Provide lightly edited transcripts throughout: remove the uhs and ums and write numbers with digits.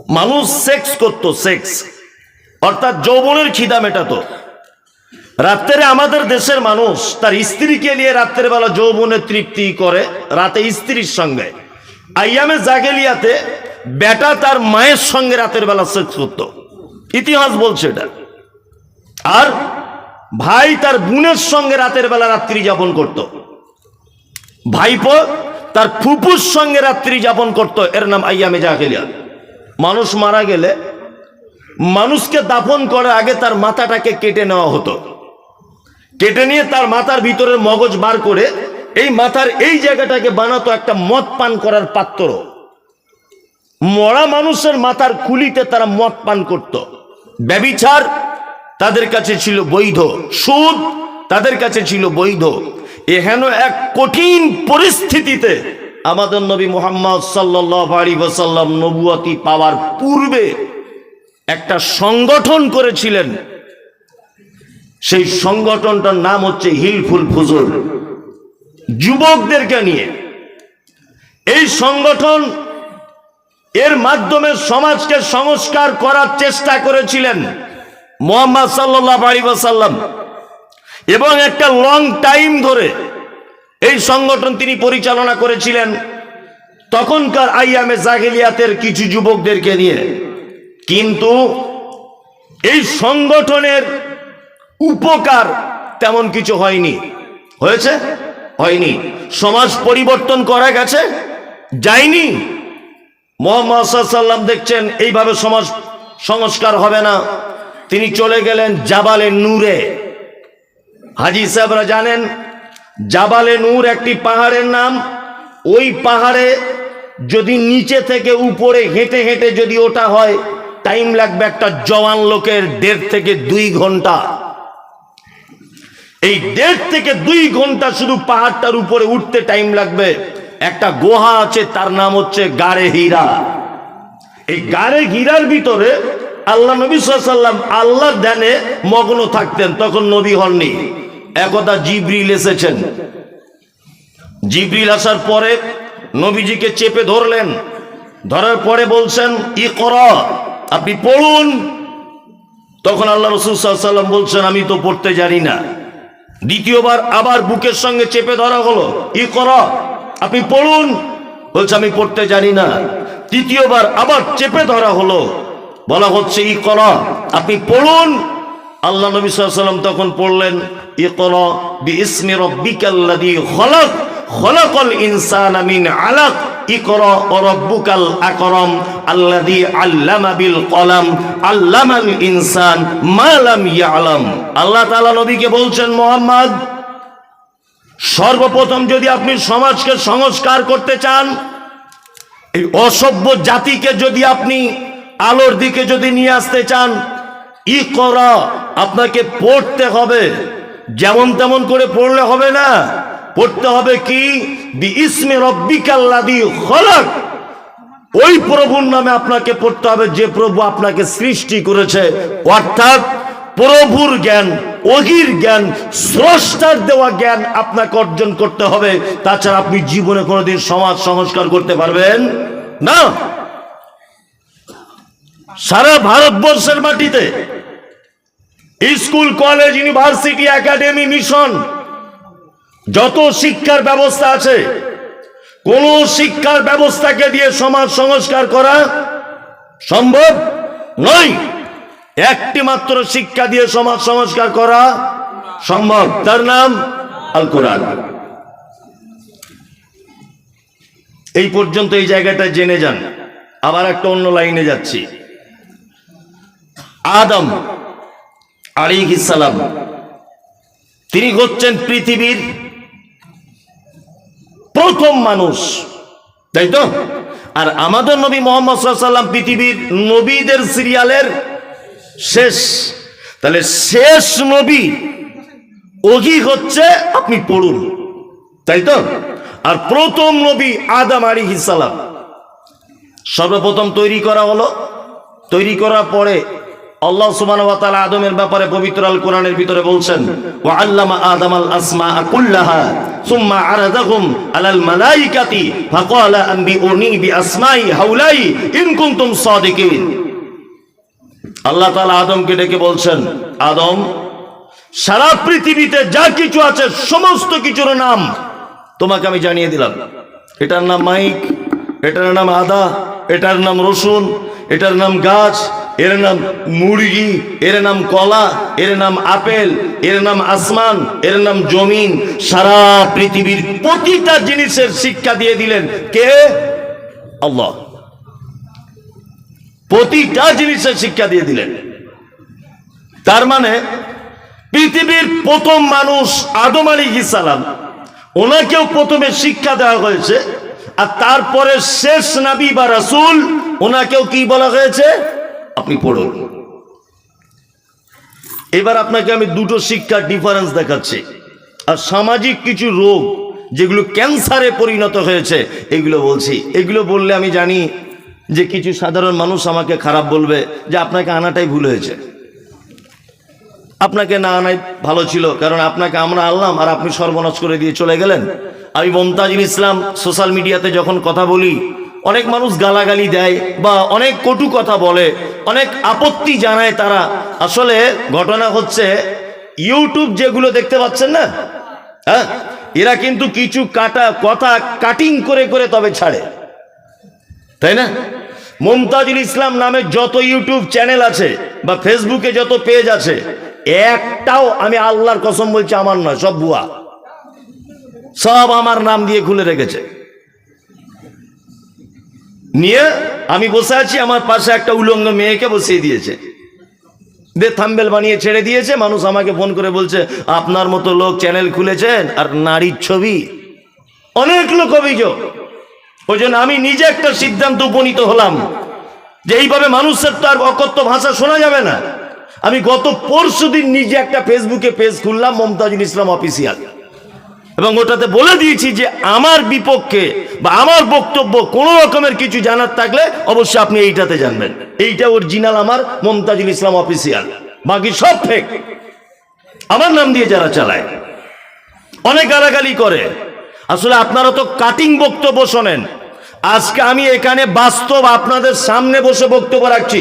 মানুষ সেক্স করতো, সেক্স অর্থাৎ যৌবনের খিদা মেটাতো। রাত্রে আমাদের দেশের মানুষ তার স্ত্রীকে নিয়ে রাত্রের বেলা যৌবনের তৃপ্তি করে রাতে স্ত্রীর সঙ্গে। আইয়ামে জাগেলিয়াতে বেটা তার মায়ের সঙ্গে রাতের বেলা সেক্স করত, ইতিহাস বলছে এটা। আর ভাই তার বোনের সঙ্গে রাতের বেলা রাত্রি যাপন করত, ভাইপো তার ফুপুর সঙ্গে রাত্রি যাপন করত, এর নাম আইয়ামে জাগেলিয়া। মানুষ মারা গেলে মানুষকে দাফন করার আগে তার মাথাটাকে কেটে নেওয়া হতো, কেটে নিয়ে তার মাথার ভিতরের মগজ বার করে এই মাথার এই জায়গাটাকে বানাতো একটা মদ পান করার পাত্র। মরা মানুষের মাথার খুলিতে তারা মদ পান করত। ব্যভিচার তাদের কাছে ছিল বৈধ, সুদ তাদের কাছে ছিল বৈধ। এহেন এক কঠিন পরিস্থিতিতে আমাদের নবী মুহাম্মদ সাল্লাল্লাহু আলাইহি ওয়াসাল্লাম নবুয়তি পাওয়ার পূর্বে একটা সংগঠন করেছিলেন। সেই সংগঠনটার নাম হচ্ছে হিলফুল ফুজুর, যুবকদেরকে নিয়ে। এই সংগঠন এর মাধ্যমে সমাজকে সংস্কার করার চেষ্টা করেছিলেন মুহাম্মদ সাল্লাল্লাহু আলাইহি ওয়াসাল্লাম, এবং একটা লং টাইম ধরে এই সংগঠন তিনি পরিচালনা করেছিলেন তখনকার আইয়ামে জাহেলিয়াতের কিছু যুবকদেরকে নিয়ে। কিন্তু এই সংগঠনের উপকার তেমন কিছু হয়নি। হয়েছে? হয়নি। সমাজ পরিবর্তন করা গেছে? যায়নি। মুহাম্মদ সাল্লাল্লাহু আলাইহি ওয়াসাল্লাম দেখছেন এইভাবে সমাজ সংস্কার হবে না, তিনি চলে গেলেন জাবালে নূরে। হাজী সাহেবরা জানেন জাবালে নূর একটি পাহাড়ের নাম। ওই পাহাড়ে যদি নিচে থেকে উপরে হেঁটে হেঁটে যদি ওঠা হয় টাইম লাগবে একটা জওয়ান লোকের 1.5 থেকে 2 ঘন্টা। এই 1.5 থেকে 2 ঘন্টা শুধু পাহাড়টার উপরে উঠতে টাইম লাগবে। একটা গুহা আছে, তার নাম হচ্ছে গারে হীরা। এই গারে হীরার ভিতরে আল্লাহ নবী সাল্লাল্লাহু আলাইহি ওয়াসাল্লাম আল্লাহর ধ্যানে মগ্ন থাকতেন, তখন নবী হননি। একদা জিবরিল এসেছেন। জিবরিল আসার পরে নবীজিকে চেপে ধরলেন, ধরার পরে বলছেন ইকরা, আপনি পড়ুন। তখন আল্লাহ রাসূল সাল্লাল্লাহু আলাইহি ওয়াসাল্লাম বলছেন আমি তো পড়তে জানি না। দ্বিতীয়বার আবার বুকের সঙ্গে চেপে ধরা হলো, ইকরা, আপনি পড়ুন। বলছে আমি পড়তে জানি না। তৃতীয়বার আবার চেপে ধরা হলো, বলা হচ্ছে ইকরা, আপনি পড়ুন। আল্লাহ নবী সাল্লাল্লাহু আলাইহি ওয়াসাল্লাম তখন পড়লেন ইকরা বিইসমি রাব্বিকাল্লাযী খলাক খলাকাল ইনসানা মিন আলাক ইকরা ওয়া রাব্বুকাল আকরাম আল্লাযী আল্লামা বিল কলম আল্লামাল ইনসান মা লাম ইয়ালাম। আল্লাহ তাআলা নবীকে বলছেন মুহাম্মদ, সর্বপ্রথম যদি আপনি সমাজকে সংস্কার করতে চান, এই অসভ্য জাতিকে যদি আপনি আলোর দিকে যদি নিয়ে আসতে চান, ইকরা, আপনাকে পড়তে হবে। যেমন তেমন করে পড়লে হবে না, পড়তে হবে কি বিইসমি রাব্বিকাল্লাযী খলাক, ওই প্রভুর নামে আপনাকে পড়তে হবে যে প্রভু আপনাকে সৃষ্টি করেছে। অর্থাৎ প্রভুর জ্ঞান, ওহির জ্ঞান, স্রষ্টার দেওয়া জ্ঞান আপনাকে অর্জন করতে হবে। তাছাড়া আপনি জীবনে কোনোদিন সমাজ সংস্কার করতে পারবেন না। সারা ভারতবর্ষের মাটিতে school, college, university, academy, mission, যত শিক্ষার ব্যবস্থা আছে, কোন শিক্ষার ব্যবস্থাকে দিয়ে সমাজ সংস্কার করা সম্ভব নয়। একটি মাত্র শিক্ষা দিয়ে সমাজ সংস্কার করা সম্ভব, তার নাম আল কোরআন। এই পর্যন্ত এই জায়গাটা জেনে যান। আবার একটা অন্য লাইনে যাচ্ছি। আদম আলাইহিস সালাম, তিনি হচ্ছেন পৃথিবীর প্রথম মানুষ, তাই তো? আর আমাদের নবী মুহাম্মদ সাল্লাল্লাহু আলাইহি ওয়াসাল্লাম পৃথিবীর নবীদের সিরিয়ালের শেষ। তাহলে শেষ নবী ওহি হচ্ছে আপনি পড়ুন, তাই তো? আর প্রথম নবী আদম আলাইহিস সালাম। সর্বপ্রথম তৈরি করা হলো, তৈরি করার পরে আল্লাহ সুবহানাহু ওয়া তাআলা আদমের ব্যাপারে পবিত্র আল কোরআনের ভিতরে বলছেন, ওয়া আল্লামা আদামাল আসমাআ কুল্লাহা সুম্মা আরাদাহুম আলাল মালাইকাতি ফাকালা আনবিউনি বিআসমাই হাউলাই ইন কুনতুম সাদিকিন। আল্লাহ তাআলা আদমকে ডেকে বলছেন, আদম, সারা পৃথিবীতে যা কিছু আছে সমস্ত কিছুর নাম তোমাকে আমি জানিয়ে দিলাম। এটার নাম মাইক, এটার নাম আদা, এটার নাম রসুন, এটার নাম গাছ, এর নাম মুরগি, এর নাম কলা, এর নাম আপেল, এর নাম আসমান, এর নাম জমিন। সারা পৃথিবীর প্রতিটা জিনিসের শিক্ষা দিয়ে দিলেন কে? আল্লাহ। প্রতিটা জিনিসের শিক্ষা দিয়ে দিলেন। তার মানে পৃথিবীর প্রথম মানুষ আদম আলাইহিস সালাম, ওনাকেও প্রথমে শিক্ষা দেওয়া হয়েছে, আর তারপরে শেষ নবী বা রাসূল, ওনাকেও কি বলা হয়েছে? আপনি পড়ুন। এবার আপনাকে আমি দুটো শিক্ষার ডিফারেন্স দেখাচ্ছি। আর সামাজিক কিছু রোগ যেগুলো ক্যান্সারে পরিণত হয়েছে এগুলো বলছি। এগুলো বললে আমি জানি যে কিছু সাধারণ মানুষ আমাকে খারাপ বলবে, যে আপনাকে আনাটাই ভুল হয়েছে, আপনাকে না আনাই ভালো ছিল, কারণ আপনাকে আমরা আনলাম আর আপনি সর্বনাশ করে দিয়ে চলে গেলেন। আমি মমতাজুল ইসলাম সোশ্যাল মিডিয়াতে যখন কথা বলি, অনেক মানুষ গালাগালি দেয় বা অনেক কটু কথা বলে, অনেক আপত্তি জানায় তারা। আসলে ঘটনা হচ্ছে, ইউটিউব যেগুলো দেখতে পাচ্ছেন না, হ্যাঁ, এরা কিন্তু কিছু কথা কাটিং করে করে তবে ছাড়ে, তাই না? মমতাজুল ইসলাম নামে যত ইউটিউব চ্যানেল আছে বা ফেসবুকে যত পেজ আছে, একটাও, আমি আল্লাহর কসম বলছি, আমার নয়, সব ভুয়া। সব আমার নাম দিয়ে খুলে রেখেছে। নিয়ে আমি বসে আছি, আমার পাশে একটা উলঙ্গ মেয়েকে বসিয়ে দিয়েছে, থাম্বেল বানিয়ে ছেড়ে দিয়েছে। মানুষ আমাকে ফোন করে বলছে, আপনার মতো লোক চ্যানেল খুলেছেন আর নারীর ছবি, অনেক লোক অভিযোগ। ওই জন্য আমি নিজে একটা সিদ্ধান্ত উপনীত হলাম যে এইভাবে মানুষের তো আর অকথ্য ভাষা শোনা যাবে না। আমি গত পরশুদিন নিজে একটা ফেসবুকে পেজ খুললাম, মমতাজুল ইসলাম অফিসিয়াল, এবং ওটাতে বলে দিয়েছি যে আমার বিপক্ষে বা আমার বক্তব্য কোনো রকমের কিছু জানার থাকলে অবশ্যই আপনি এইটাতে জানবেন। এইটা অরিজিনাল আমার মমতাজুল ইসলাম অফিসিয়াল, বাকি সব ফেক। আমার নাম দিয়ে যারা চালায়, অনেক গালাগালি করে। আসলে আপনারা তো কাটিং বক্তব্য শোনেন। আজকে আমি এখানে বাস্তব আপনাদের সামনে বসে বক্তব্য রাখছি।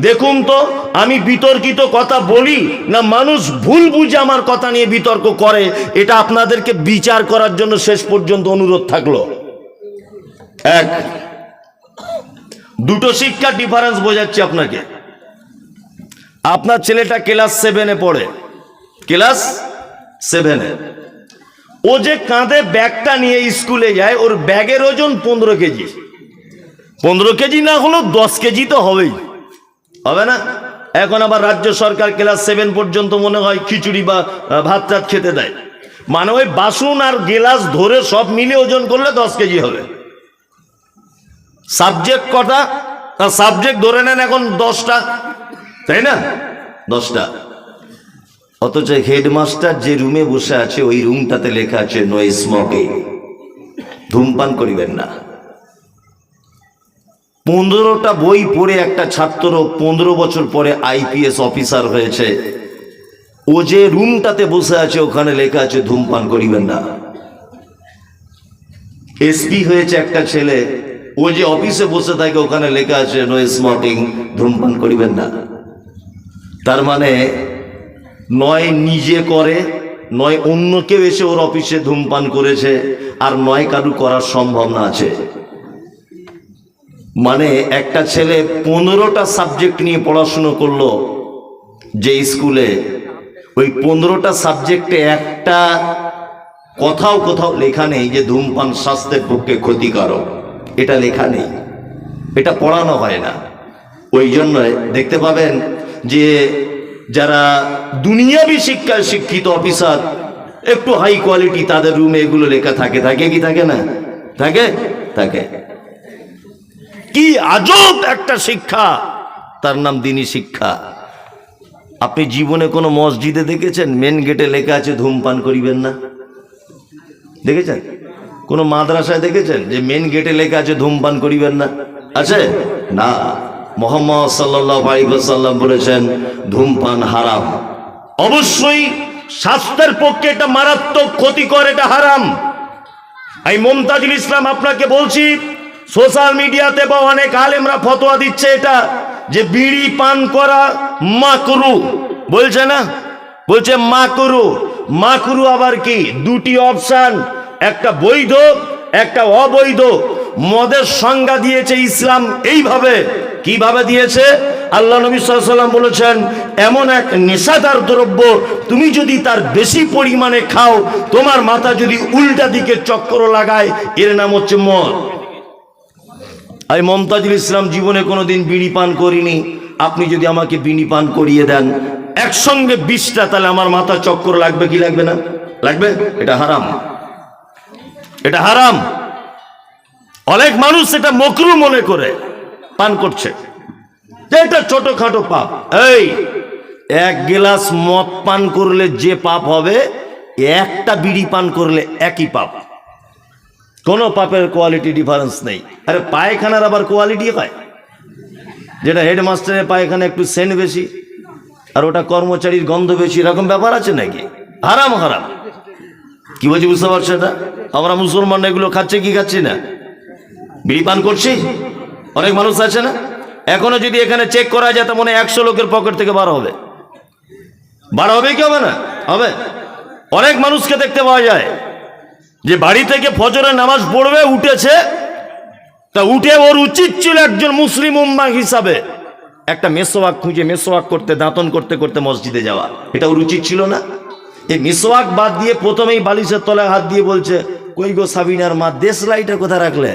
দেখুন তো আমি বিতর্কিত কথা বলি না মানুষ ভুল বুঝে আমার কথা নিয়ে বিতর্ক করে, এটা আপনাদেরকে বিচার করার জন্য শেষ পর্যন্ত অনুরোধ থাকলো। এক, দুটো শিক্ষার ডিফারেন্স বোঝাচ্ছি আপনাকে। আপনার ছেলেটা ক্লাস 7-এ পড়ে, ক্লাস 7-এ। ও যে কাঁধে ব্যাগটা নিয়ে স্কুলে যায়, ওর ব্যাগের ওজন 15 কেজি। 15 কেজি না হলেও 10 কেজি তো হবেই, হবে না? এখন আবার রাজ্য সরকার ক্লাস 7 পর্যন্ত মনে হয় খিচুড়ি বা ভাত টাত খেতে দেয়। মানে ওই বাসন আর গেলাস ধরে সব মিলে ওজন করলে 10 কেজি হবে। সাবজেক্ট কটা? সাবজেক্ট ধরে নেন এখন 10টা, তাই না? 10টা। অথচ হেডমাস্টার যে রুমে বসে আছে ওই রুমটাতে লেখা আছে নো স্মোকিং, ধূমপান করিবেন না। 15টা বই পড়ে একটা ছাত্র 15 বছর পরে আইপিএস অফিসার হয়েছে। ও যে রুমটাতে বসে আছে ওখানে লেখা আছে ধূমপান করিবেন না। এসপি হয়েছে একটা ছেলে, ও যে অফিসে বসে থাকে ওখানে লেখা আছে নো স্মোকিং, ধূমপান করিবেন না। তার মানে নয় নিজে করে, নয় অন্য কেউ এসে ওর অফিসে ধূমপান করেছে, আর নয় কারু করার সম্ভাবনা আছে। মানে একটা ছেলে 15টা সাবজেক্ট নিয়ে পড়াশুনো করলো যে স্কুলে, ওই 15টা সাবজেক্টে একটা কোথাও লেখা নেই যে ধূমপান স্বাস্থ্যের পক্ষে ক্ষতিকারক, এটা লেখা নেই, এটা পড়ানো হয় না। ওই জন্য দেখতে পাবেন যে যারা দুনিয়াবি শিক্ষায় শিক্ষিত অফিসার, একটু হাই কোয়ালিটি, তাদের রুমে এগুলো লেখা থাকে। থাকে কি থাকে না? থাকে, থাকে। কি আজব একটা শিক্ষা, তার নাম দ্বীনি শিক্ষা। আপনি জীবনে কোনো মসজিদে দেখেছেন মেন গেটে লেখা আছে ধূমপান করিবেন না? দেখেছেন? কোনো মাদ্রাসায় দেখেছেন যে মেন গেটে লেখা আছে ধূমপান করিবেন না? আছে না। মুহাম্মদ সাল্লাল্লাহু আলাইহি ওয়াসাল্লাম বলেছেন ধূমপান হারাম। অবশ্যই স্বাস্থ্যের পক্ষে এটা মারাত্মক ক্ষতিকর, এটা হারাম। এই মুমতাজুল ইসলাম আপনাকে বলছি, সোশ্যাল মিডিয়াতে বা অনেক আলেমরা ফতোয়া দিচ্ছে এটা যে বিড়ি পান করা মাকরু, বলছে না, বলছে মাকরু। মাকরু আবার কি? দুটি অপশন, একটা বৈধ একটা অবৈধ। মদের সংজ্ঞা দিয়েছে ইসলাম এইভাবে। কিভাবে দিয়েছে? আল্লাহ নবী সাল্লাল্লাহু আলাইহি ওয়াসাল্লাম বলেছেন এমন এক নেশাদার দ্রব্য, তুমি যদি তার বেশি পরিমাণে খাও, তোমার মাথা যদি উল্টা দিকে চক্কর লাগায়, এর নাম হচ্ছে মদ। আমি মুমতাজুল ইসলাম জীবনে কোনোদিন বিড়ি পান করিনি। আপনি যদি আমাকে বিড়ি পান করিয়ে দেন একসঙ্গে 20টা, তাহলে আমার মাথা চক্কর লাগবে কি লাগবে না? লাগবে। এটা হারাম, এটা হারাম। অনেক মানুষ এটা মকরু মনে করে পান করছে, এটা ছোটখাটো পাপ। এই এক গ্লাস মদ পান করলে যে পাপ হবে, একটা বিড়ি পান করলে একই পাপ। কোনো পাপের কোয়ালিটি ডিফারেন্স নেই। আরে পায়খানার আবার কোয়ালিটি হয়, যেটা হেডমাস্টারের পায়খানা একটু সেন্ট বেশি আর ওটা কর্মচারীর গন্ধ বেশি, এরকম ব্যাপার আছে নাকি? হারাম হারাম। কি বলছি বুঝতে পারছো? এটা আমরা মুসলমান এগুলো খাচ্ছে কি খাচ্ছি না? বিড়ি পান করছি। অনেক মানুষ আছে না, এখনো যদি এখানে চেক করা যায়, তার মনে 100 লোকের পকেট থেকে বার হবে। বার হবে কি হবে না? হবে। অনেক মানুষকে দেখতে পাওয়া যায় যে বাড়ি থেকে ফজরের নামাজ পড়বে, উঠেছে, তা উঠে ওর উচিত ছিল একজন মুসলিম উম্মাহ হিসাবে একটা মেসওয়াক খুঁজে মেসওয়াক করতে, দাঁতন করতে করতে মসজিদে যাওয়া। এটা ওর উচিত ছিল না? এই মেসওয়াক বাদ দিয়ে প্রথমেই বালিশের তলায় হাত দিয়ে বলছে, কই গো সাবিনার মা, দেশ লাইটা কোথায় রাখলে?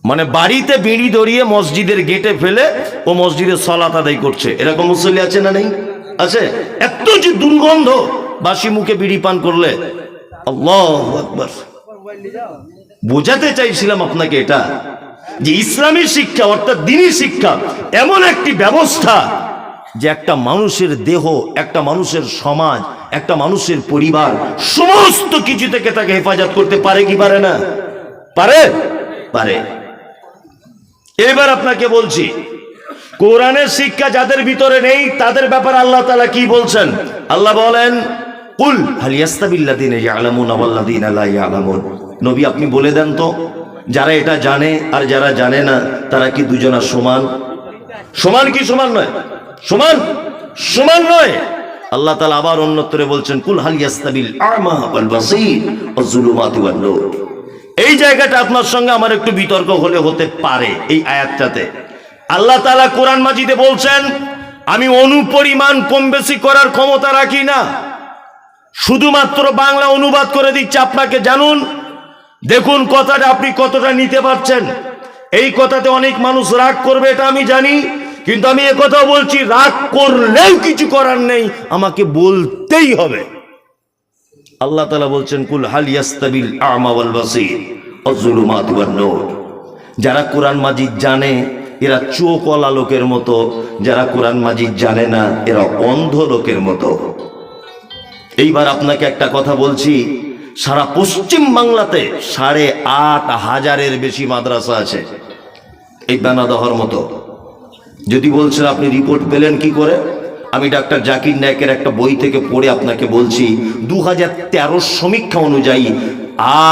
মানে বাড়িতে বিড়ি ধরিয়ে মসজিদের গেটে ফেলে ও মসজিদের সালাত আদায় করছে। এরকম মুসল্লি আছে না? নেই? আছে। এত যে দুর্গন্ধ বাসি মুখে বিড়ি পান করলে, আল্লাহু আকবার। বোঝাতে চাইছিলাম আপনাকে এটা, যে ইসলামী শিক্ষা অর্থাৎ দ্বীনি শিক্ষা এমন একটি ব্যবস্থা যে একটা মানুষের দেহ, একটা মানুষের সমাজ, একটা মানুষের পরিবার সমস্ত কিছু থেকে তাকে হেফাজত করতে পারে কি পারে না? পারে, পারে। এবার আপনাকে বলছি, কোরআনের শিক্ষা যাদের ভিতরে নেই তাদের ব্যাপারে আল্লাহ তাআলা কি বলছেন? আল্লাহ বলেন, কুল হাল ইয়াস্তাবিল্লাযীনা ইয়ালামুনা ওয়াল্লাযীনা লা ইয়ালামুন। নবী আপনি বলে দেন তো, যারা এটা জানে আর যারা জানে না, তারা কি দুজনা সমান? সমান কি সমান নয়? সমান, সমান নয়। আল্লাহ তাআলা আবার অন্যত্রে বলছেন, কুল হাল ইয়াস্তাবিল আ'মা ওয়াল বাসীর ওয়াজ যুলুমাতু ওয়ান নূর। এই জায়গাটা আপনার সঙ্গে আমার একটু বিতর্ক হলে হতে পারে। এই আয়াতটাতে আল্লাহ তাআলা কোরআন মাজিদে বলছেন, আমি অনুপরিমাণ কম বেশি করার ক্ষমতা রাখি না, শুধুমাত্র বাংলা অনুবাদ করে দিচ্ছে আপনাকে। জানুন, দেখুন কথাটা আপনি কতটা নিতে পারছেন। এই কথাতে অনেক মানুষ রাগ করবে, এটা আমি জানি, কিন্তু আমি একথাও বলছি, রাগ করলেও কিছু করার নেই, আমাকে বলতেই হবে। আল্লাহ তাআলা বলছেন, কুল হাল ইয়াস্তাবিল আ'মা ওয়াল বাসীর ওয়াজ যুলুমাতু ওয়ান নূর। যারা কোরআন মাজিদ জানে এরা চোখওয়ালা লোকের মতো, যারা কোরআন মাজিদ জানে না এরা অন্ধ লোকের মতো। এইবার আপনাকে একটা কথা বলছি, সারা পশ্চিম বাংলাতে 8,500-এর বেশি মাদ্রাসা আছে, এই বেনাদহর মতো। যদি বলছেন আপনি রিপোর্ট পেলেন কি করে, আমি ডাক্তার জাকির নায়েকের একটা বই থেকে পড়ে আপনাকে বলছি, 2013 সমীক্ষা অনুযায়ী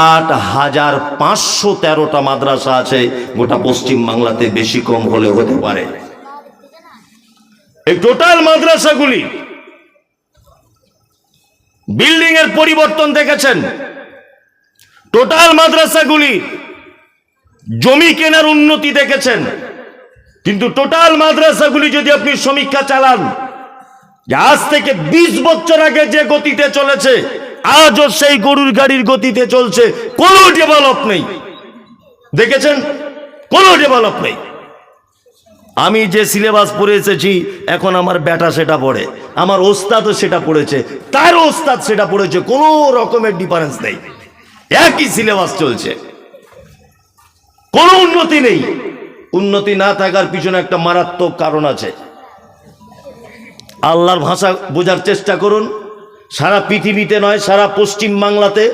8,513টা মাদ্রাসা আছে গোটা পশ্চিম বাংলাতে, বেশি কম হলে হতে পারে। এই টোটাল মাদ্রাসাগুলি বিল্ডিং এর পরিবর্তন দেখেছেন, টোটাল মাদ্রাসাগুলি জমি কেনার উন্নতি দেখেছেন, কিন্তু টোটাল মাদ্রাসাগুলি যদি আপনি সমীক্ষা চালান, আজ থেকে 20 বছর আগে যে গতিতে চলেছে আজও সেই গরুর গাড়ির গতিতে চলছে, কোনো ডেভেলপ নেই। দেখেছেন? কোনো ডেভেলপ নেই। আমি যে সিলেবাস পড়ে এসেছি, এখন আমার বেটা সেটা পড়ে, আমার ওস্তাদও সেটা পড়েছে, তার ওস্তাদ সেটা পড়েছে, কোনো রকমের ডিফারেন্স নেই, একই সিলেবাস চলছে, কোনো উন্নতি নেই। উন্নতি না থাকার পিছনে একটা মারাত্মক কারণ আছে। আল্লাহর ভাষা বোঝার চেষ্টা করুন। সারা পৃথিবীতে নয়, সারা পশ্চিম বাংলাতে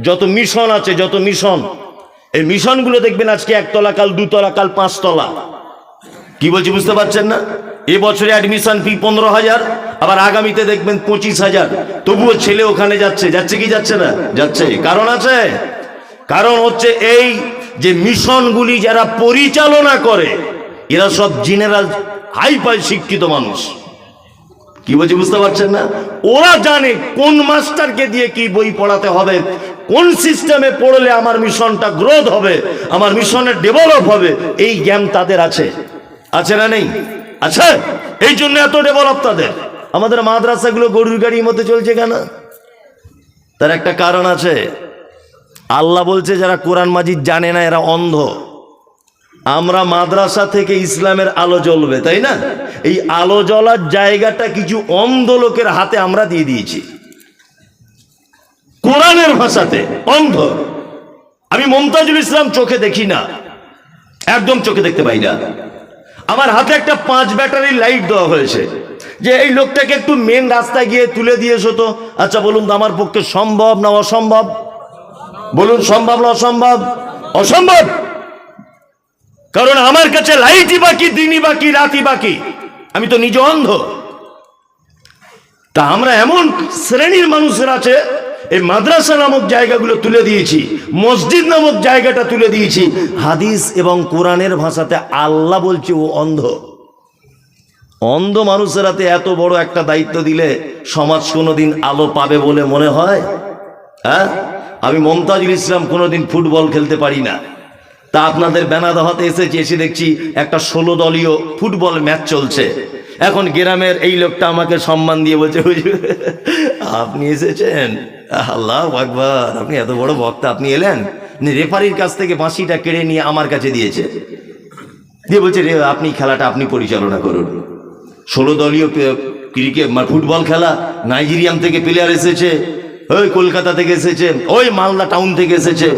যত মিশন আছে, যত মিশন, এই মিশনগুলো দেখবেন আজকে 1 তলা, কাল 2 তলা, কাল 5 তলা। কি বলছি বুঝতে পারছেন না? এবছরে অ্যাডমিশন ফি 15,000, আবার আগামীতে দেখবেন 25,000। তবুও ছেলে ওখানে যাচ্ছে, যাচ্ছে কি যাচ্ছে না? যাচ্ছে। কারণ আছে, কারণ হচ্ছে এই যে মিশনগুলি যারা পরিচালনা করে এরা সব জেনারেল হাইফাই শিক্ষিত মানুষ। কি বলছি বুঝতে পারছেন না? ওরা জানে কোন মাস্টারকে দিয়ে কি বই পড়াতে হবে, কোন সিস্টেমে পড়লে আমার মিশনটা গ্রোথ হবে, আমার মিশনের ডেভেলপ হবে, এই জ্ঞান তাদের আছে। আছে না নেই? আছে। এই জন্য এত ডেভেলপ তাদের। আমাদের মাদ্রাসাগুলো গরুর গাড়ির মধ্যে চলছে কেন? তার একটা কারণ আছে। আল্লাহ বলছে যারা কোরআন মাজিদ জানে না এরা অন্ধ। আমরা মাদ্রাসা থেকে ইসলামের আলো জ্বলবে, তাই না? এই আলো জ্বলার জায়গাটা কিছু অন্ধ লোকের হাতে আমরা দিয়ে দিয়েছি, কোরআনের ভাষাতে। অন্ধ। আমি মমতাজুল ইসলাম চোখে দেখি না, একদম চোখে দেখতে পাই না। আমার হাতে একটা 5 ব্যাটারির লাইট দেওয়া হয়েছে যে এই লোকটাকে একটু মেন রাস্তায় গিয়ে তুলে দিয়েছো তো। আচ্ছা বলুন তো আমার পক্ষে সম্ভব না অসম্ভব? বলুন সম্ভব না অসম্ভব? অসম্ভব। কারণ আমার কাছে লাইটই বাকি, দিনই বাকি, রাতই বাকি। আমি তো নিজে অন্ধ। তা আমরা এমন শ্রেণীর মানুষের আছে, এই মাদ্রাসা নামক জায়গাগুলো তুলে দিয়েছি, মসজিদ নামক জায়গাটা তুলে দিয়েছি। হাদিস এবং কোরআনের ভাষাতে আল্লাহ বলছে ও অন্ধ। অন্ধ মানুষের হাতে এত বড় একটা দায়িত্ব দিলে সমাজ কোনোদিন আলো পাবে বলে মনে হয়? হ্যাঁ, আমি মমতাজুল ইসলাম কোনোদিন ফুটবল খেলতে পারি না। তা আপনাদের বেনাদহাতে এসেছি, এসে দেখছি একটা 16 দলীয় ফুটবল ম্যাচ চলছে। এখন গ্রামের এই লোকটা আমাকে সম্মান দিয়ে বলছে আপনি এসেছেন, আল্লাহু আকবার, আপনি এত বড় বক্তা, আপনি এলেন। রেফারির কাছ থেকে বাঁশিটা কেড়ে নিয়ে আমার কাছে দিয়েছে, দিয়ে বলছে রে আপনি খেলাটা আপনি পরিচালনা করুন। 16 দলীয় ক্রিকেট ফুটবল খেলা, নাইজেরিয়ান থেকে প্লেয়ার এসেছে, ওই কলকাতা থেকে এসেছে, ওই মালদা টাউন থেকে এসেছে।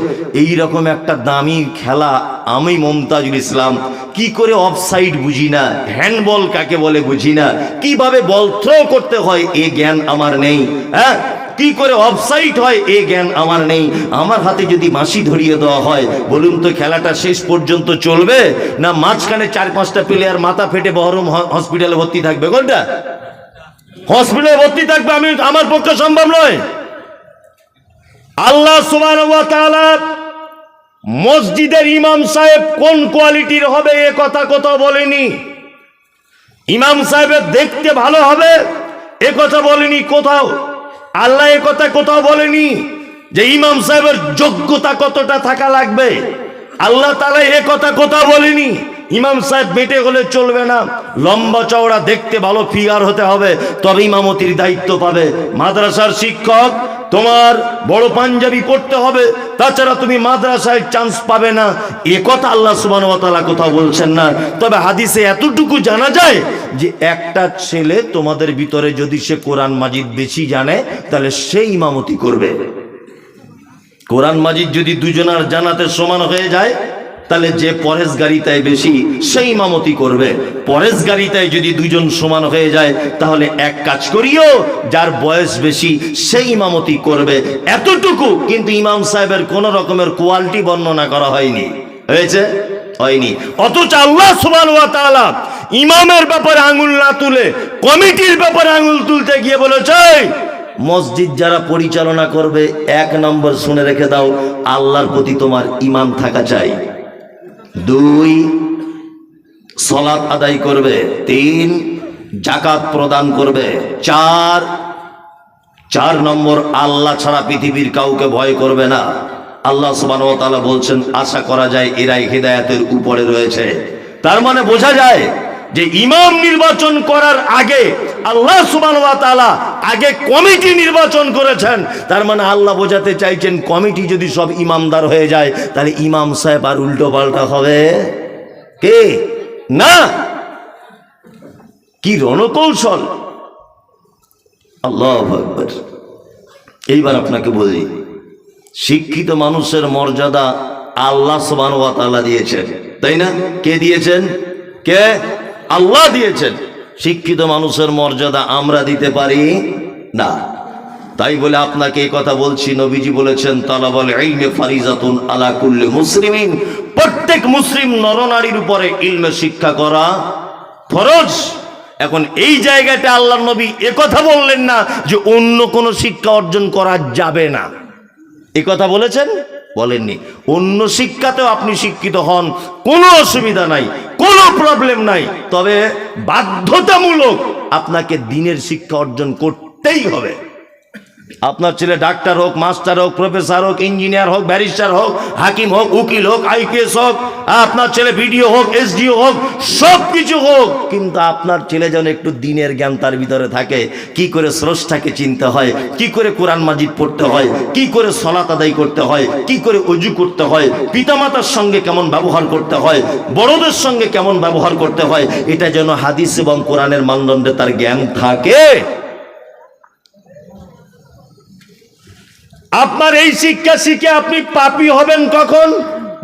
এই রকম একটা দামি খেলা আমি মমতাজুল ইসলাম কি করে অফসাইড বুঝি না, হ্যান্ডবল কাকে বলে বুঝি না, কিভাবে বল থ্রো করতে হয় এ জ্ঞান আমার নেই। হ্যাঁ, কি করে অফসাইড হয় এ জ্ঞান আমার নেই। আমার হাতে যদি বাঁশি ধরিয়ে দেওয়া হয়, বলুন তো খেলাটা শেষ পর্যন্ত চলবে না মাঝখানে 4-5টা প্লেয়ার মাথা ফেটে বহরম হসপিটালে ভর্তি থাকবে? কোনটা? হসপিটালে ভর্তি থাকবে। আমি আমার পক্ষে সম্ভব নয়। আল্লাহ সুবহানাহু ওয়া তাআলা মসজিদের ইমাম সাহেব কোন কোয়ালিটির হবে এ কথা কোথাও বলেনি। ইমাম সাহেবের দেখতে ভালো হবে এ কথা বলেনি কোথাও। আল্লাহ এ কথা কোথাও বলেনি যে ইমাম সাহেবের যোগ্যতা কতটা থাকা লাগবে। আল্লাহ তাআলা এ কথা কোথাও বলেনি। ইমাম সাহেব বেটে হলে চলবে না, লম্বা চওড়া দেখতে ভালো ফিগার হতে হবে, তবে ইমামতির দায়িত্ব পাবে। মাদ্রাসার শিক্ষক তোমার বড় পাঞ্জাবি পড়তে হবে, তাছাড়া তুমি মাদ্রাসায় চান্স পাবে না, এ কথা আল্লাহ সুবহানাহু ওয়া তাআলা কোথাও বলছেন না। তবে হাদিসে এতটুকু জানা যায় যে একটা ছেলে তোমাদের ভিতরে যদি সে কোরআন মাজিদ বেশি জানে তাহলে সে ইমামতি করবে। কোরআন মাজিদ যদি দুজনার জানাতে সমান হয়ে যায় তাহলে যে পরেশগারিতায় বেশি সেই ইমামতি করবে। পরেশগারিতায় যদি দুজন সমান হয়ে যায় তাহলে এক কাজ করিও, যার বয়স বেশি সেই ইমামতি করবে। এতটুকু কিন্তু ইমাম সাহেবের কোন রকমের কোয়ালিটি বর্ণনা করা হয়নি। হয়েছে? হয়নি। অথচ আল্লাহ সুবহানাহু ওয়া তাআলা ইমামের ব্যাপারে আঙুল না তুলে কমিটির ব্যাপারে আঙুল তুলতে গিয়ে বলেছে মসজিদ যারা পরিচালনা করবে 1 নম্বর শুনে রেখে দাও, আল্লাহর প্রতি তোমার ঈমান থাকা চাই। 2 সালাত আদায় করবে। 3 যাকাত প্রদান করবে। 4 নম্বর আল্লাহ ছাড়া পৃথিবীর কাউকে ভয় করবে না। আল্লাহ সুবহানাহু ওয়া তাআলা বলছেন আশা করা যায় এরাই হিদায়াতের উপরে রয়েছে। তার মানে বোঝা যায় যে ইমাম নির্বাচন করার আগে আল্লাহ সুবহানাহু ওয়া তাআলা আগে কমিটি নির্বাচন করেছেন। তার মানে আল্লাহ বোঝাতে চাইছেন কমিটি যদি সব ইমামদার হয়ে যায় তাহলে ইমাম সাহেব আর উল্টো পাল্টা হবে কে? না। কি রণকৌশল! আল্লাহু আকবার। এইবার আপনাকে বলি, শিক্ষিত মানুষের মর্যাদা আল্লাহ সুবহানাহু ওয়া তাআলা দিয়েছেন, তাই না? কে দিয়েছেন? কে? আল্লাহ দিয়েছেন। শিক্ষিত মানুষের মর্যাদা আমরা দিতে পারি না। তাই বলে আপনাকে এই কথা বলছি, নবীজি বলেছেন তালাবুল ইলমি ফারিজাতুন আলা কুল্লি মুসলিমিন, প্রত্যেক প্রত্যেক মুসলিম নরনারীর উপরে ইলমে শিক্ষা করা ফরজ। এখন এই জায়গাটা আল্লাহর নবী একথা বললেন না যে অন্য কোনো শিক্ষা অর্জন করা যাবে না, এ কথা বলেছেন? বলেননি। অন্য শিক্ষাতেও আপনি শিক্ষিত হন, কোনো অসুবিধা নাই, কোনো প্রবলেম নাই, তবে বাধ্যতামূলক আপনাকে দ্বীনের শিক্ষা অর্জন করতেই হবে। আপনার ছেলে ডাক্তার হোক, মাস্টার হোক, প্রফেসর হোক, ইঞ্জিনিয়ার হোক, ব্যারিস্টার হোক, হাকিম হোক, উকিল হোক, আইপিএস হোক, আপনার ছেলে বিডিও হোক, এসডিও হোক, সব কিছু হোক, কিন্তু আপনার ছেলে যেন একটু দ্বীনের জ্ঞান তার ভিতরে থাকে। কি করে স্রষ্টাকে চিনতে হয়, কি করে কোরআন মাজিদ পড়তে হয়, কি করে সালাত আদায় করতে হয়, কি করে ওযু করতে হয়, পিতামাতার সঙ্গে কেমন ব্যবহার করতে হয়, বড়দের সঙ্গে কেমন ব্যবহার করতে হয়, এটা যেন হাদিস এবং কোরআনের মানদণ্ডে তার জ্ঞান থাকে। আপনার এই শিক্ষা শিখে আপনি পাপী হবেন কখন,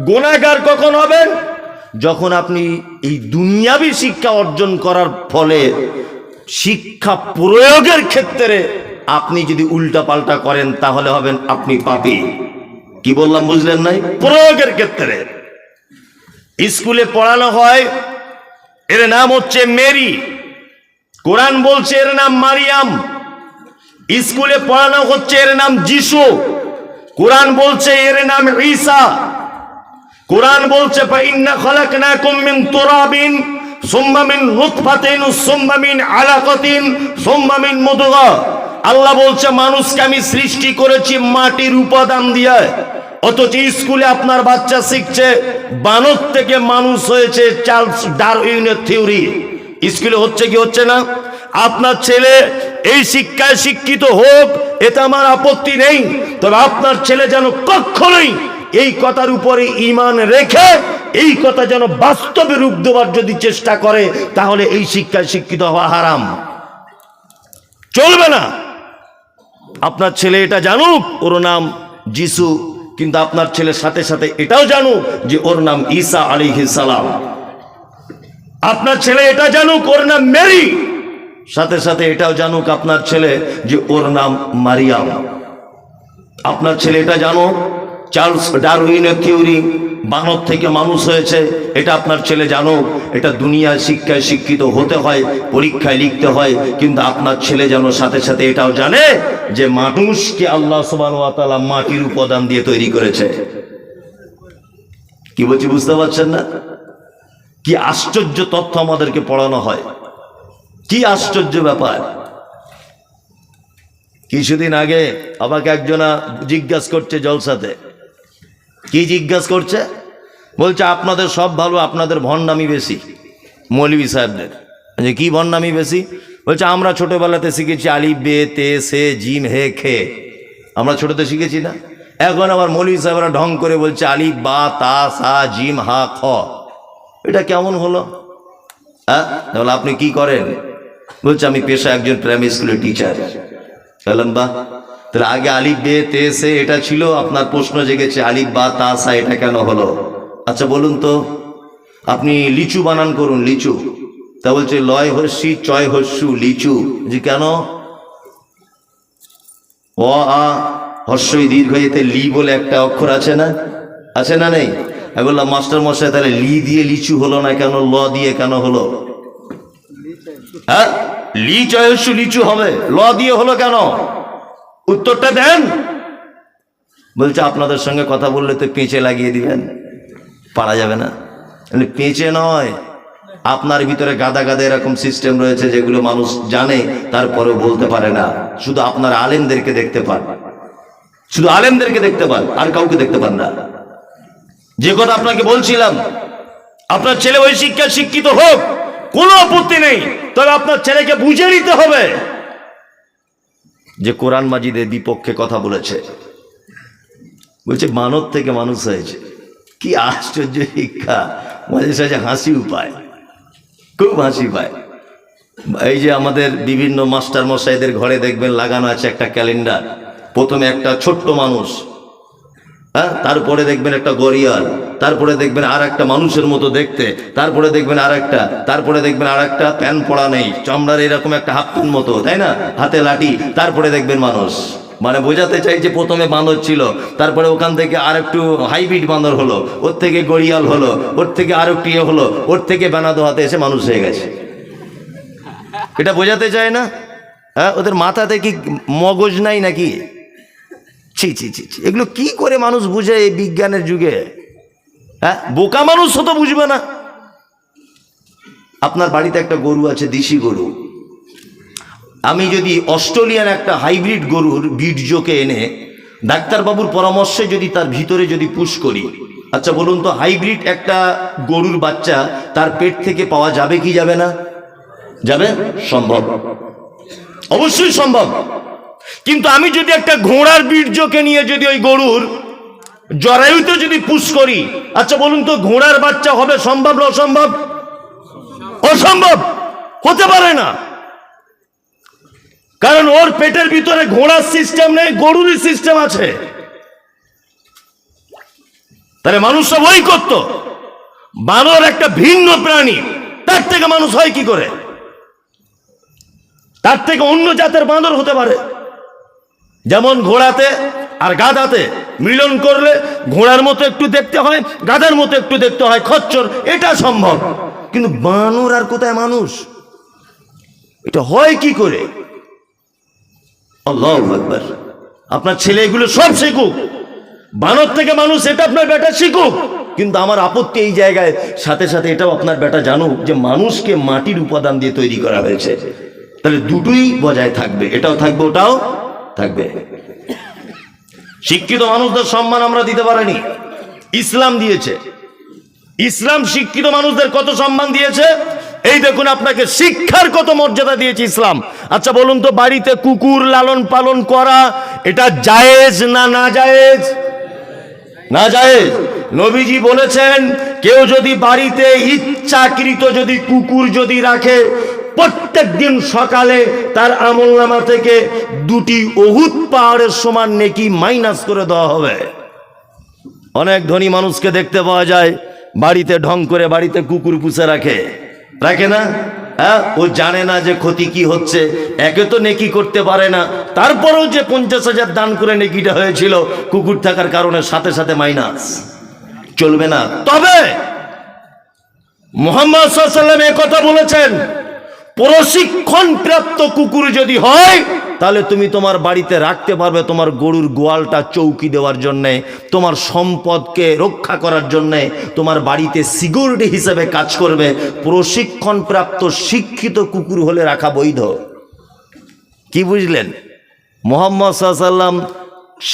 গুনাহগার কখন হবেন? যখন আপনি এই দুনিয়াবি শিক্ষা অর্জন করার ফলে শিক্ষা প্রয়োগের ক্ষেত্রে আপনি যদি উল্টা পাল্টা করেন তাহলে হবেন আপনি পাপী। কি বললাম বুঝলেন নাই? প্রয়োগের ক্ষেত্রে স্কুলে পড়ানো হয়, এর নাম হচ্ছে মেরি, কোরআন বলছে এর নাম মারিয়াম। স্কুলে পড়ানো হচ্ছে এর নাম যিশু, কোরআন বলছে এর নাম ঈসা। কোরআন বলছে ফাইন্না খালাকনাকুম মিন তুরাবিন সুম্মা মিন নুতফাতিন সুম্মা মিন আলাকাতিন সুম্মা মিন মুদগা। আল্লাহ বলছে মানুষকে আমি সৃষ্টি করেছি মাটির উপাদান দিয়ে, অথচ স্কুলে আপনার বাচ্চা শিখছে বানর থেকে মানুষ হয়েছে, চার্লস ডারউইনের থিওরি। স্কুলে হচ্ছে কি হচ্ছে না? আপনার ছেলে এই শিক্ষায় শিক্ষিত হোক, এতে আমার আপত্তি নেই, তবে আপনার ছেলে যেন কখনোই এই কথার উপরে ঈমান রেখে এই কথা যেন বাস্তবে রূপ দেওয়ার যদি চেষ্টা করে, তাহলে এই শিক্ষায় শিক্ষিত হওয়া হারাম, চলবে না। আপনার ছেলে এটা জানুক ওর নাম যিশু, কিন্তু আপনার ছেলের সাথে সাথে এটাও জানুক যে ওর নাম ঈসা আলাইহিস সালাম। আপনার ছেলে এটা জানুক ওর নাম মেরি, সাথে সাথে এটাও জানুক আপনার ছেলে যে ওর নাম মারিয়াম। আপনার ছেলে এটা জানো চার্লস ডারউইনের থিওরি, বানর থেকে মানুষ হয়েছে, এটা আপনার ছেলে জানো। এটা দুনিয়ার শিক্ষায় শিক্ষিত হতে হয়, পরীক্ষায় লিখতে হয়, কিন্তু আপনার ছেলে যেন সাথে সাথে এটাও জানে যে মানুষকে আল্লাহ সুবহানাহু ওয়া তাআলা মাটির উপাদান দিয়ে তৈরি করেছে। কি বলছি বুঝতে পারছেন না? কি আশ্চর্য তথ্য আমাদেরকে পড়ানো হয়, কি আশ্চর্য ব্যাপার। কিছুদিন আগে আমাকে একজনা জিজ্ঞাসা করছে জলসাতে, কি জিজ্ঞাসা করছে? বলছে আপনাদের সব ভালো, আপনাদের ভণ্ডামি বেশি মৌলভী সাহেবদের। যে কি ভণ্ডামি বেশি? বলছে আমরা ছোটবেলাতে শিখেছি আলিফ বে তে সে জিম হে খে, আমরা ছোটতে শিখেছি না? এখন আবার মৌলভী সাহেবরা ঢং করে বলছে আলিফ বা তা সা জিম হা খ। এটা কেমন হলো? হ্যাঁ, তাহলে আপনি কি করেন? বলছে আমি পেশা একজন প্রাইমারি স্কুলের টিচার। বললাম বাহ, তাহলে আগে আলিফ বে তে সে এটা ছিল, আপনার প্রশ্ন জেগেছে আলিফ বা তা সা এটা কেন হলো? আচ্ছা বলুন তো, আপনি লিচু বানান করুন, লিচু। তা বলছে লয় হস্যি চয় হস্যু লিচু। যে কেন? অ আ হস্যই দীর্ঘ এতে লি বলে একটা অক্ষর আছে না, আছে না নেই? আমি বললাম মাস্টার মশাই তাহলে লি দিয়ে লিচু হলো না কেন, ল দিয়ে কেন হলো? হ্যাঁ, লি চয় হস্যু লিচু হবে, ল দিয়ে হলো কেন? উত্তরটা দেন। বলছে আপনাদের সঙ্গে কথা বললে তো পেঁচে লাগিয়ে দিবেন, পারা যাবে না। পেঁচে নয়, আপনার ভিতরে গাদা গাদা এরকম সিস্টেম রয়েছে যেগুলো মানুষ জানে তারপরেও বলতে পারে না। শুধু আপনার আলেমদেরকে দেখতে পান, শুধু আলেমদেরকে দেখতে পান, আর কাউকে দেখতে পান না। যে কথা আপনাকে বলছিলাম, আপনার ছেলে ওই শিক্ষা শিক্ষিত হোক, কোনো আপত্তি নেই, তবে আপনার ছেলেকে বুঝে নিতে হবে যে কোরআন মাজিদের বিপক্ষে কথা বলেছে। বলছে মানব থেকে মানুষ হয়েছে, কি আশ্চর্য শিক্ষা। মাঝে সাঝে হাসি পায়, খুব হাসি পায়। এই যে আমাদের বিভিন্ন মাস্টার মশাইদের ঘরে দেখবেন লাগানো আছে একটা ক্যালেন্ডার, প্রথমে একটা ছোট্ট মানুষ, হ্যাঁ, তারপরে দেখবেন একটা গড়িয়াল, তারপরে দেখবেন আর একটা মানুষের মতো দেখতে, তারপরে দেখবেন আর একটা, তারপরে দেখবেন আর একটা প্যান পড়া নেই, চামড়ার এরকম একটা হাফ প্যান মতো, তাই না, হাতে লাঠি, তারপরে দেখবেন মানুষ। মানে বোঝাতে চাই যে প্রথমে বাঁদর ছিল, তারপরে ওখান থেকে আর একটু হাইব্রিড বাঁদর হলো, ওর থেকে গড়িয়াল হলো, ওর থেকে আর একটু ইয়ে হলো, ওর থেকে বেনাদো হাতে এসে মানুষ হয়ে গেছে। এটা বোঝাতে চায় না? হ্যাঁ, ওদের মাথাতে কি মগজ নাই নাকি? ছি ছি ছি ছি, এগুলো কি করে মানুষ বুঝে এই বিজ্ঞানের যুগে? হ্যাঁ, বোকা মানুষ তো বুঝবে না। আপনার বাড়িতে একটা গরু আছে, দেশি গরু। আমি যদি অস্ট্রেলিয়ান একটা হাইব্রিড গরুর বীর্যকে এনে ডাক্তারবাবুর পরামর্শে যদি তার ভিতরে যদি পুশ করি, আচ্ছা বলুন তো, হাইব্রিড একটা গরুর বাচ্চা তার পেট থেকে পাওয়া যাবে কি যাবে না? যাবে, সম্ভব, অবশ্যই সম্ভব। কিন্তু আমি যদি একটা ঘোড়ার বীর্যকে নিয়ে যদি ওই গরুর জরায়ুতে যদি পুশ করি, আচ্ছা বলুন তো, ঘোড়ার বাচ্চা হবে সম্ভব না অসম্ভব? অসম্ভব, হতে পারে না। কারণ ওর পেটের ভিতরে ঘোড়ার সিস্টেম নেই, গরুর সিস্টেম আছে। তাহলে মানুষ সব ওই করতো। বানর একটা ভিন্ন প্রাণী, তার থেকে মানুষ হয় কি করে? তার থেকে অন্য জাতের বানর হতে পারে। যেমন ঘোড়াতে আর গাধাতে মিলন করলে ঘোড়ার মতো একটু দেখতে হয়, গাধার মতো একটু দেখতে হয়, খচ্চর, এটা সম্ভব। কিন্তু বানর আর কোথায় মানুষ? এটা হয় কি করে? আল্লাহু আকবার। আপনার ছেলে এগুলো সব শিখুক, বানর থেকে মানুষ, এটা আপনার বেটা শিখুক। কিন্তু আমার আপত্তি এই জায়গায়, সাথে সাথে এটাও আপনার বেটা জানুক যে মানুষকে মাটির উপাদান দিয়ে তৈরি করা হয়েছে। তাহলে দুটোই বজায় থাকবে, এটাও থাকবে ওটাও থাকবে। শিক্ষিত মানুষদের সম্মান আমরা দিতে পারিনি, ইসলাম দিয়েছে। ইসলাম শিক্ষিত মানুষদের কত সম্মান দিয়েছে, এই দেখুন। আপনাকে শিক্ষার কত মর্যাদা দিয়েছে ইসলাম। আচ্ছা বলুন তো, বাড়িতে কুকুর লালন পালন করা এটা জায়েজ না না জায়েজ? না জায়েজ। নবীজি বলেছেন, কেউ যদি বাড়িতে ইচ্ছাকৃত যদি কুকুর যদি রাখে, প্রত্যেক দিন সকালে তার আমলনামা থেকে 2টি উহুদ পাহাড়ের সমান নেকি মাইনাস করে দেওয়া হবে। অনেক ধনী মানুষকে দেখতে পাওয়া যায় বাড়িতে ঢং করে বাড়িতে কুকুর পুষে রাখে, রাখে না? হ্যাঁ, ও জানে না যে ক্ষতি কি হচ্ছে। একে তো নেকি করতে পারে না, তারপরেও যে 50,000 দান করে নেকিটা হয়েছিল, কুকুর থাকার কারণে সাথে সাথে মাইনাস। চলবে না। তবে মুহাম্মদ সাল্লাল্লাহু আলাইহি ওয়াসাল্লাম এই কথা বলেছেন, প্রশিক্ষণ প্রাপ্ত কুকুর যদি হয় তাহলে তুমি তোমার বাড়িতে রাখতে পারবে, তোমার গরুর গোয়ালটা চৌকি দেওয়ার জন্য, তোমার সম্পদকে রক্ষা করার জন্য, তোমার বাড়িতে সিকিউরিটি হিসেবে কাজ করবে। প্রশিক্ষণ প্রাপ্ত শিক্ষিত কুকুর হলে রাখা বৈধ। কি বুঝলেন? মুহাম্মদ সাল্লাল্লাহু আলাইহি ওয়াসাল্লাম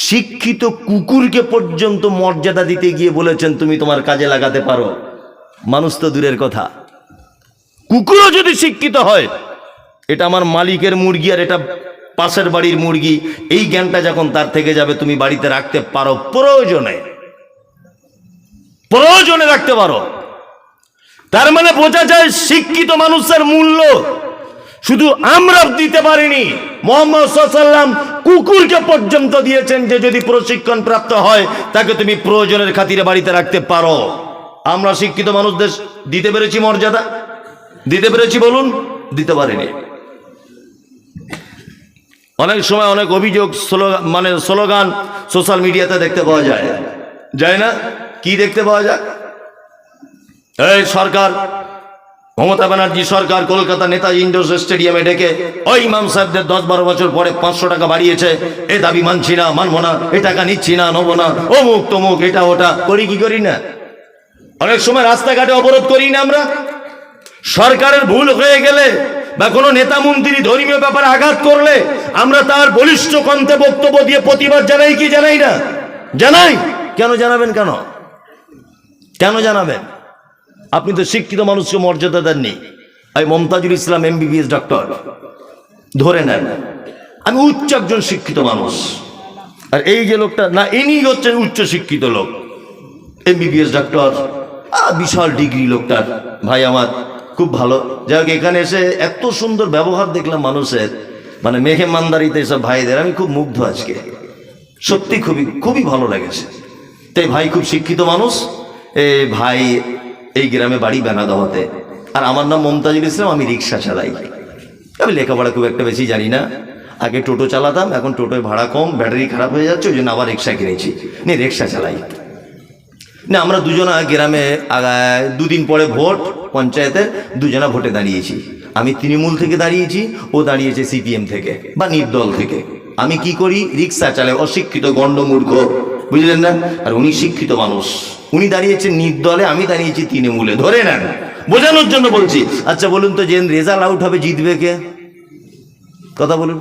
শিক্ষিত কুকুরকে পর্যন্ত মর্যাদা দিতে গিয়ে বলেছেন তুমি তোমার কাজে লাগাতে পারো। মানুষ তো দূরের কথা, কুকুরও যদি শিক্ষিত হয়, এটা আমার মালিকের মুরগি আর এটা পাশের বাড়ির মুরগি, এই জ্ঞানটা যখন তার থেকে যাবে, তুমি বাড়িতে রাখতে পারো, প্রয়োজনে প্রয়োজনে রাখতে পারো। তার মানে বোঝা যায় শিক্ষিত মানুষের মূল্য শুধু আমরা দিতে পারিনি, মুহাম্মদ সাল্লাল্লাহু আলাইহি ওয়াসাল্লাম কুকুরকে পর্যন্ত দিয়েছেন যে যদি প্রশিক্ষণ প্রাপ্ত হয় তাকে তুমি প্রয়োজনের খাতিরে বাড়িতে রাখতে পারো। আমরা শিক্ষিত মানুষদের দিতে পেরেছি মর্যাদা? দিতে পেরেছি বলুন? দিতে পারিনি। অনেক সময় অনেক অভিযোগ, স্লোগান সোশ্যাল মিডিয়াতে দেখতে পাওয়া যায়, যায় না? কি দেখতে পাওয়া যায়? এই সরকার, মমতা ব্যানার্জি সরকার কলকাতা নেতাজি ইন্ডোর স্টেডিয়ামে ডেকে ওই ইমাম সাহেবদের 10-12 বছর পরে 500 টাকা বাড়িয়েছে, এ দাবি মানছি না, মানবো না, এ টাকা নিচ্ছি না, নেবো না, অমুক তমুক, এটা ওটা করি কি করি না? অনেক সময় রাস্তাঘাটে অবরোধ করি না আমরা? সরকারের ভুল হয়ে গেলে বা কোনো নেতা মন্ত্রী ধর্মীয় ব্যাপারে আঘাত করলে আমরা তার বলিষ্ঠ কণ্ঠে বক্তব্য দিয়ে প্রতিবাদ জানাই কি জানাই না? জানাই। কেন জানাবেন? কেন কেন জানাবেন? আপনি তো শিক্ষিত মানুষকে মর্যাদা দেননি। আমি মমতাজুল ইসলাম MBBS ডক্টর, ধরে নেন আমি উচ্চ একজন শিক্ষিত মানুষ, আর এই যে লোকটা না, ইনি হচ্ছেন উচ্চ শিক্ষিত লোক, MBBS ডক্টর, বিশাল ডিগ্রি লোকটার। ভাই আমার খুব ভালো, যাই হোক, এখানে এসে এত সুন্দর ব্যবহার দেখলাম মানুষের, মানে মেহমানদারিতে এসব ভাইদের, আমি খুব মুগ্ধ আজকে, সত্যি খুবই খুবই ভালো লেগেছে। তাই ভাই খুব শিক্ষিত মানুষ, ভাই এই গ্রামে বাড়ি বেনাদোয়াতে, আর আমার নাম মমতাজুল ইসলাম, আমি রিক্সা চালাই, আমি লেখাপড়া খুব একটা বেশি জানি না। আগে টোটো চালাতাম, এখন টোটোয় ভাড়া কম, ব্যাটারি খারাপ হয়ে যাচ্ছে, ওই জন্য আবার রিক্সা কিনেছি, নিয়ে রিক্সা চালাই। না আমরা দুজনা গ্রামে দুদিন পরে ভোট পঞ্চায়েতের, দুজনা ভোটে দাঁড়িয়েছি। আমি তৃণমূল থেকে দাঁড়িয়েছি, ও দাঁড়িয়েছে সিপিএম থেকে বা নির্দল থেকে। আমি কি করি, রিক্সা চালাই, অশিক্ষিত গণ্ডমূর্খ, বুঝলেন না? আর উনি শিক্ষিত মানুষ, উনি দাঁড়িয়েছেন নির্দলে, আমি দাঁড়িয়েছি তৃণমূলে, ধরে নেন, বোঝানোর জন্য বলছি। আচ্ছা বলুন তো, যে রেজাল্ট আউট হবে জিতবে কে? কথা বলুন,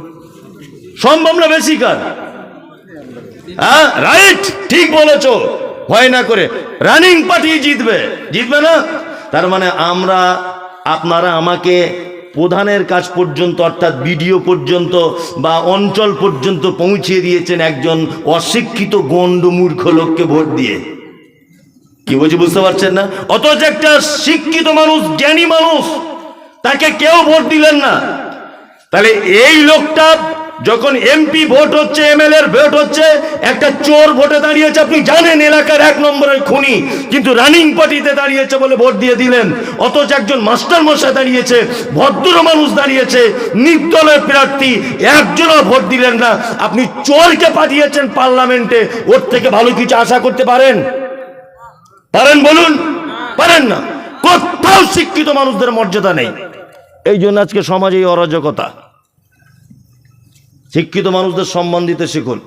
সম্ভব না বেশি কার? হ্যাঁ রাইট, ঠিক বলেছো, ভয় না করে রানিং পার্টি জিতবে, জিতবে না? তার মানে আমরা, আপনারা আমাকে প্রধানের কাজ পর্যন্ত অর্থাৎ বিডিও পর্যন্ত বা অঞ্চল পর্যন্ত পৌঁছিয়ে দিয়েছেন একজন অশিক্ষিত গণ্ডমূর্খ লোককে ভোট দিয়ে। কি বলছি বুঝতে পারছেন না? অথচ একটা শিক্ষিত মানুষ, জ্ঞানী মানুষ, তাকে কেউ ভোট দিলেন না। তাহলে এই লোকটা যখন এমপি ভোট হচ্ছে, এমএলএ ভোট হচ্ছে, একটা চোর ভোটে দাঁড়িয়েছে, আপনি জানেন এলাকার 1 নম্বরের খুনি, কিন্তু রানিং পার্টিতে দাঁড়িয়েছে বলে ভোট দিয়ে দিলেন। অথচ একজন মাস্টার মশাই দাঁড়িয়েছে, ভদ্র মানুষ দাঁড়িয়েছে, নির্দলের প্রার্থী, একজনও ভোট দিলেন না। আপনি চোরকে পাঠিয়েছেন পার্লামেন্টে, ওর থেকে ভালো কিছু আশা করতে পারেন? পারেন বলুন? পারেন না। কোথাও শিক্ষিত মানুষদের মর্যাদা নেই। এই জন্য আজকে সমাজে এই অরাজকতা। শিক্ষিত মানুষদের সম্মান দিতে শিখুন।